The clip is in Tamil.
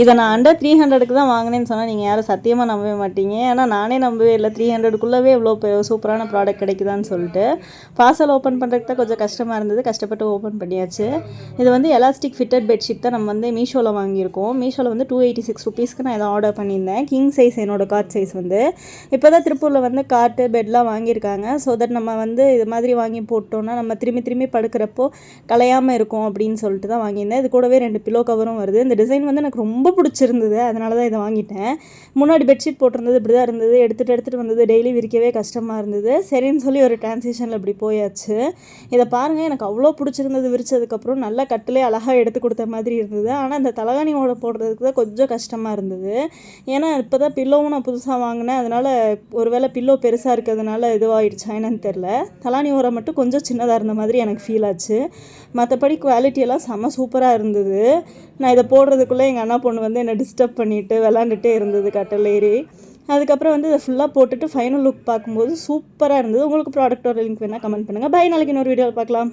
இதை நான் அண்டர் 300க்கு தான் வாங்கினேன்னு சொன்னால் நீங்கள் யாரும் சத்தியமாக நம்பவே மாட்டீங்க. ஏன்னா நானே நம்பவே இல்லை 300க்குள்ளவே இவ்வளோ சூப்பரான ப்ராடக்ட் கிடைக்குதான்னு சொல்லிட்டு. பார்சல் ஓப்பன் பண்ணுறதுக்கு தான் கொஞ்சம் கஷ்டமாக இருந்தது, கஷ்டப்பட்டு ஓப்பன் பண்ணியாச்சு. இது வந்து எலாஸ்டிக் ஃபிட்டட் பெட்ஷீட் தான் நம்ம வந்து மீஷோவில் வாங்கியிருக்கோம். மீஷோவில் வந்து 286 ருபீஸ்க்கு நான் இதை ஆர்டர் பண்ணியிருந்தேன். கிங் சைஸ் என்னோட கார்ட் சைஸ் வந்து. இப்போ தான் திருப்பூரில் வந்து காட்டு பெட்லாம் வாங்கியிருக்காங்க. ஸோ தட் நம்ம வந்து இது மாதிரி வாங்கி போட்டோன்னா நம்ம திரும்பி திரும்பி படுக்கிறப்போ கலையாமல் இருக்கும் அப்படின்னு சொல்லிட்டு தான் வாங்கியிருந்தேன். இது கூடவே 2 பில்லோ கவரும் வருது. இந்த டிசைன் வந்து எனக்கு ரொம்ப பிடிச்சிருந்தது, அதனால தான் இதை வாங்கிட்டேன். முன்னாடி பெட்ஷீட் போட்டிருந்தது இப்படி தான் இருந்தது, எடுத்துகிட்டு வந்தது டெய்லி விரிக்கவே கஷ்டமாக இருந்தது. சரின்னு சொல்லி ஒரு டிரான்சிஷனில் இப்படி போயாச்சு. இதை பாருங்கள், எனக்கு அவ்வளோ பிடிச்சிருந்தது. விரிச்சதுக்கப்புறம் நல்லா கட்டிலே அழகாக எடுத்து கொடுத்த மாதிரி இருந்தது. ஆனால் அந்த தலகாணியோட போடுறதுக்கு தான் கொஞ்சம் கஷ்டமாக இருந்தது. ஏன்னா இப்போ தான் பில்லோவும் நான் புதுசாக வாங்கினேன். அதனால் ஒரு வேளை பில்லோ பெருசாக இருக்கிறதுனால இதுவாகிடுச்சா என்னன்னு தெரில. தலாணி ஓரம் மட்டும் கொஞ்சம் சின்னதாக இருந்த மாதிரி எனக்கு ஃபீல் ஆச்சு. மற்றபடி குவாலிட்டியெல்லாம் செம்ம சூப்பராக இருந்தது. நான் இதை போடுறதுக்குள்ளே எங்கள் அண்ணா பொண்ணு வந்து என்னை டிஸ்டர்ப் பண்ணிவிட்டு விளாண்டுட்டே இருந்தது கட்டில் ஏறி. அதுக்கப்புறம் வந்து இதை ஃபுல்லாக போட்டுட்டு ஃபைனல் லுக் பார்க்கும்போது சூப்பராக இருந்தது. உங்களுக்கு ப்ராடக்ட்டோட லிங்க் வேணால் கமெண்ட் பண்ணுங்கள். பை, நாளைக்கு இன்னொரு வீடியோவில் பார்க்கலாம்.